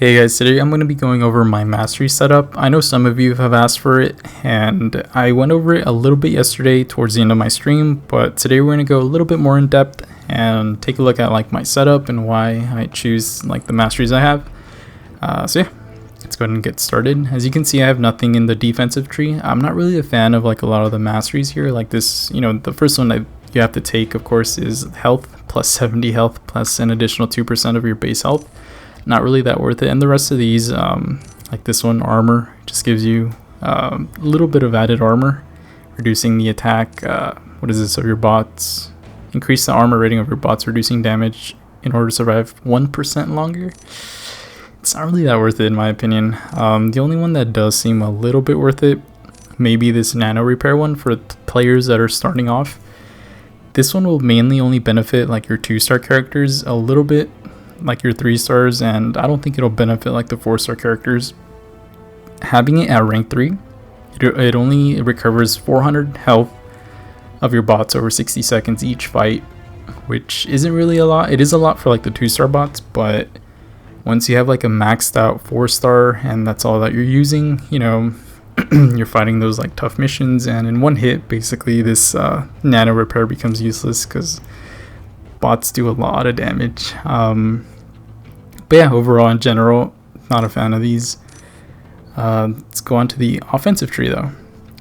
Hey guys, today I'm going to be going over my mastery setup. I know some of you have asked for it, and I went over it a little bit yesterday towards the end of my stream, but today we're going to go a little bit more in depth and take a look at like my setup and why I choose like the masteries I have. So yeah, let's go ahead and get started. As you can see, I have nothing in the defensive tree. I'm not really a fan of like a lot of the masteries here. Like this, the first one that you have to take, of course, is health, plus 70 health, plus an additional 2% of your base health. Not really that worth it. And the rest of these, like this one, armor, just gives you a little bit of added armor, reducing the attack, of your bots, increase the armor rating of your bots, reducing damage in order to survive 1% longer. It's not really that worth it in my opinion. The only one that does seem a little bit worth it, maybe this nano repair one for players that are starting off. This one will mainly only benefit like your 2-star characters a little bit, like your 3 stars, and I don't think it'll benefit like the 4-star characters. Having it at rank 3, it only recovers 400 health of your bots over 60 seconds each fight, which isn't really a lot. It is a lot for like the 2-star bots, but once you have like a maxed out 4-star and that's all that you're using, you're fighting those like tough missions, and in one hit basically this nano repair becomes useless because bots do a lot of damage. But yeah, overall in general, not a fan of these. Let's go on to the offensive tree though.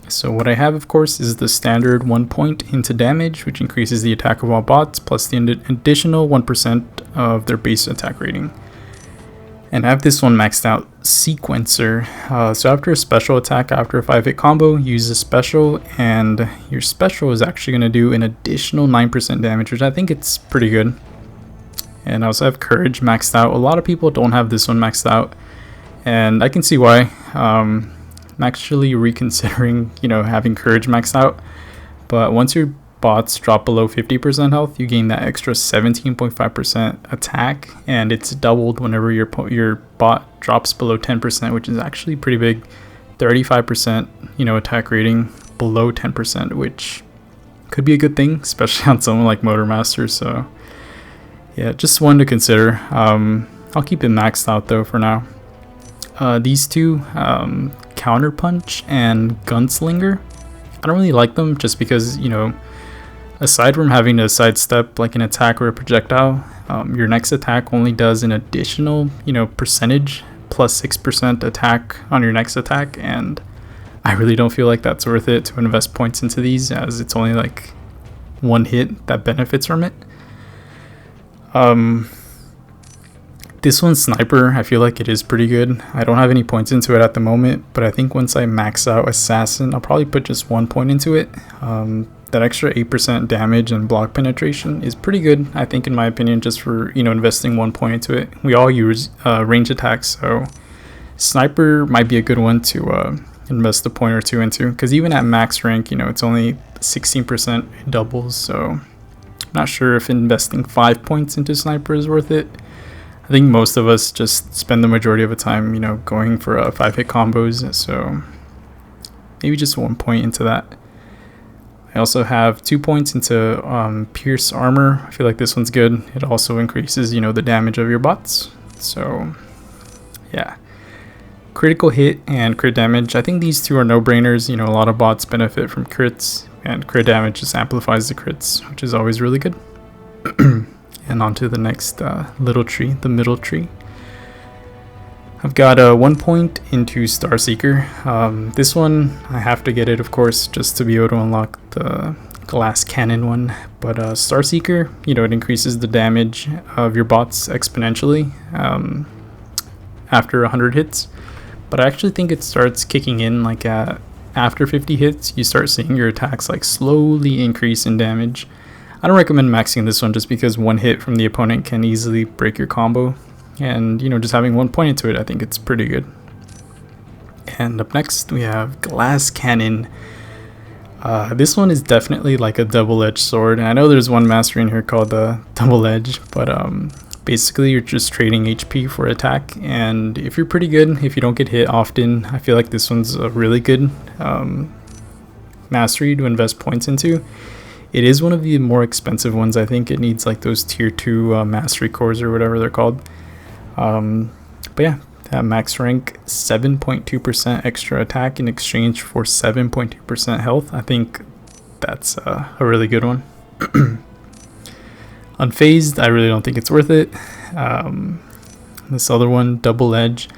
So what I have, of course, is the standard 1 point into damage, which increases the attack of all bots, plus the additional 1% of their base attack rating. And I have this one maxed out, Sequencer. So after a special attack, after a 5-hit combo, use a special, and your special is actually going to do an additional 9% damage, which I think it's pretty good. And I also have Courage maxed out. A lot of people don't have this one maxed out, and I can see why. I'm actually reconsidering, having Courage maxed out. But once your bots drop below 50% health, you gain that extra 17.5% attack, and it's doubled whenever your bot drops below 10%, which is actually pretty big. 35% attack rating below 10%, which could be a good thing, especially on someone like Motormaster. So yeah, just one to consider. I'll keep it maxed out though for now. These two, Counterpunch and Gunslinger, I don't really like them just because, aside from having to sidestep like an attack or a projectile, your next attack only does an additional, percentage plus 6% attack on your next attack, and I really don't feel like that's worth it to invest points into these, as it's only like one hit that benefits from it. This one's Sniper. I feel like it is pretty good. I don't have any points into it at the moment, but I think once I max out Assassin, I'll probably put just 1 point into it. That extra 8% damage and block penetration is pretty good, I think, in my opinion, just for, investing 1 point into it. We all use range attacks, so Sniper might be a good one to invest a point or two into, because even at max rank, it's only 16% doubles, so I'm not sure if investing 5 points into Sniper is worth it. I think most of us just spend the majority of the time, going for 5-hit combos, so maybe just 1 point into that. I also have 2 points into Pierce Armor. I feel like this one's good. It also increases, the damage of your bots. So yeah. Critical hit and crit damage. I think these two are no-brainers. A lot of bots benefit from crits, and crit damage just amplifies the crits, which is always really good. And on to the next little tree, the middle tree. I've got 1 point into Starseeker. This one, I have to get it, of course, just to be able to unlock the glass cannon one. But Starseeker, it increases the damage of your bots exponentially after 100 hits. But I actually think it starts kicking in like after 50 hits. You start seeing your attacks like slowly increase in damage. I don't recommend maxing this one just because one hit from the opponent can easily break your combo. And, just having 1 point into it, I think it's pretty good. And up next, we have Glass Cannon. This one is definitely like a double-edged sword. And I know there's one mastery in here called the Double Edge, but basically you're just trading HP for attack. And if you're pretty good, if you don't get hit often, I feel like this one's a really good mastery to invest points into. It is one of the more expensive ones. I think it needs like those tier 2 mastery cores or whatever they're called. But yeah, at max rank, 7.2% extra attack in exchange for 7.2% health. I think that's a really good one. Unfazed, I really don't think it's worth it. This other one, Double Edge.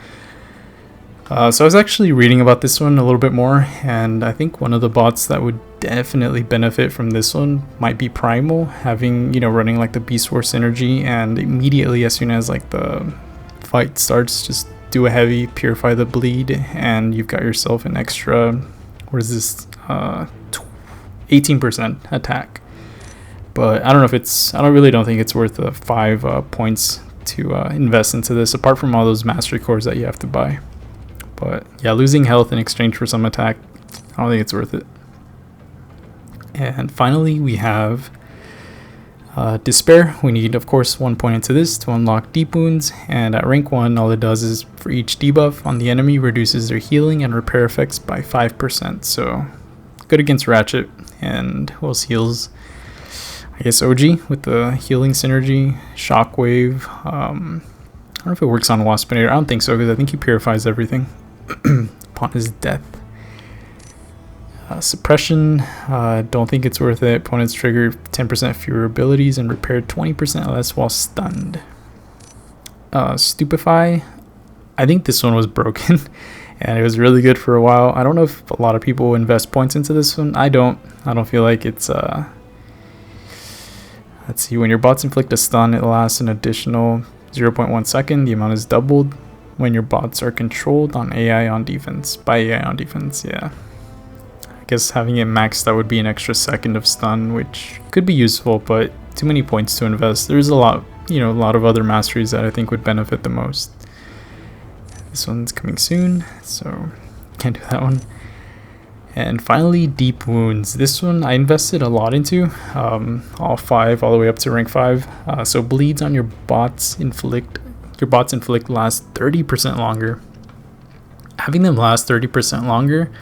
So I was actually reading about this one a little bit more, and I think one of the bots that would definitely benefit from this one might be Primal, having, running like the Beast War synergy, and immediately as soon as like the fight starts, just do a heavy, purify the bleed, and you've got yourself an extra, what is this, 18% attack. But I don't think it's worth the 5 points to invest into this, apart from all those mastery cores that you have to buy. But yeah, losing health in exchange for some attack, I don't think it's worth it. And finally, we have Despair. We need, of course, 1 point into this to unlock Deep Wounds, and at rank 1, all it does is for each debuff on the enemy, reduces their healing and repair effects by 5%. So good against Ratchet, and who else heals? I guess OG with the healing synergy, Shockwave. I don't know if it works on Waspinator. I don't think so, because I think he purifies everything upon his death. Suppression, don't think it's worth it. Opponents trigger 10% fewer abilities and repair 20% less while stunned. Stupefy, I think this one was broken and it was really good for a while. I don't know if a lot of people invest points into this one. I don't feel like it's let's see, when your bots inflict a stun, it lasts an additional 0.1 second. The amount is doubled when your bots are controlled by AI on defense. Yeah, I guess having it maxed, that would be an extra second of stun, which could be useful, but too many points to invest. There's a lot of other masteries that I think would benefit the most. This one's coming soon, so can't do that one. And finally, Deep Wounds. This one I invested a lot into, all the way up to rank 5. So bleeds on your bots inflict last 30% longer. Having them last 30% longer,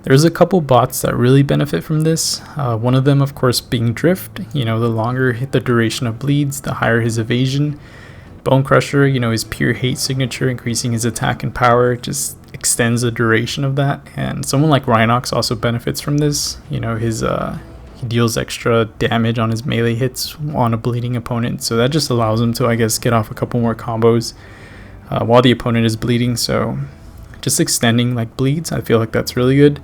there's a couple bots that really benefit from this. One of them, of course, being Drift. The longer the duration of bleeds, the higher his evasion. Bone Crusher, his pure hate signature, increasing his attack and power, just extends the duration of that. And someone like Rhinox also benefits from this. He deals extra damage on his melee hits on a bleeding opponent, so that just allows him to, I guess, get off a couple more combos while the opponent is bleeding. So just extending like bleeds, I feel like that's really good.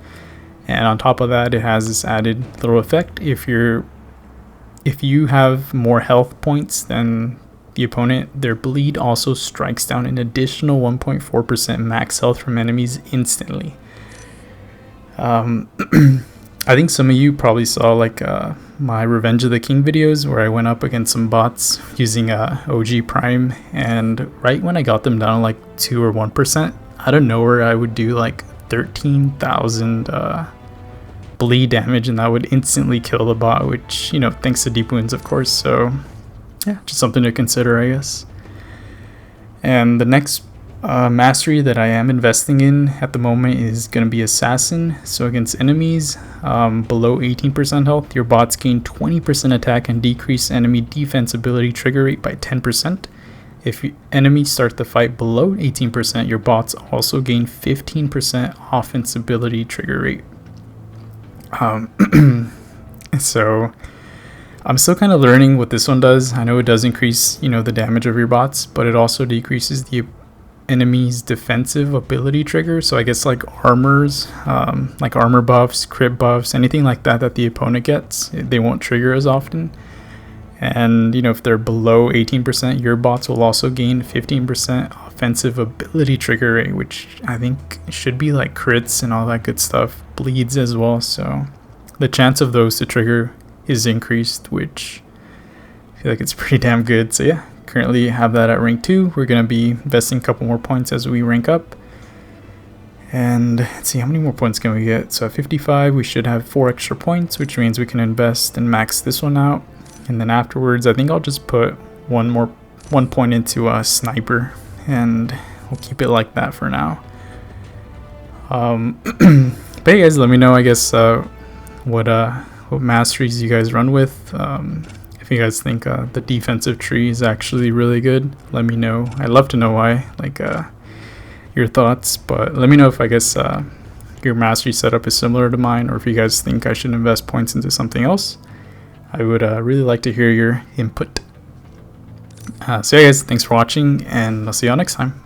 And on top of that, it has this added little effect. If you have more health points than the opponent, their bleed also strikes down an additional 1.4% max health from enemies instantly. I think some of you probably saw like my Revenge of the King videos where I went up against some bots using OG Prime, and right when I got them down like 2 or 1%, out of nowhere I would do like 13,000 bleed damage, and that would instantly kill the bot, which, thanks to Deep Wounds, of course. So yeah, just something to consider, I guess. And the next mastery that I am investing in at the moment is going to be Assassin. So against enemies below 18% health, your bots gain 20% attack and decrease enemy defense ability trigger rate by 10%. If enemies start the fight below 18%, your bots also gain 15% offense ability trigger rate. So I'm still kind of learning what this one does. I know it does increase, the damage of your bots, but it also decreases the enemy's defensive ability trigger. So I guess like armors, like armor buffs, crit buffs, anything like that the opponent gets, they won't trigger as often. And if they're below 18%, your bots will also gain 15% offensive ability trigger rate, which I think should be like crits and all that good stuff, bleeds as well. So the chance of those to trigger is increased, which I feel like it's pretty damn good. So yeah, currently have that at rank 2. We're going to be investing a couple more points as we rank up. And let's see, how many more points can we get? So at 55, we should have 4 extra points, which means we can invest and max this one out. And then afterwards, I think I'll just put 1 point into a sniper, and we'll keep it like that for now. But hey guys, let me know, I guess, what masteries you guys run with. If you guys think the defensive tree is actually really good, let me know. I'd love to know why. Like, your thoughts, but let me know if I guess your mastery setup is similar to mine, or if you guys think I should invest points into something else. I would really like to hear your input. So yeah guys, thanks for watching, and I'll see y'all next time.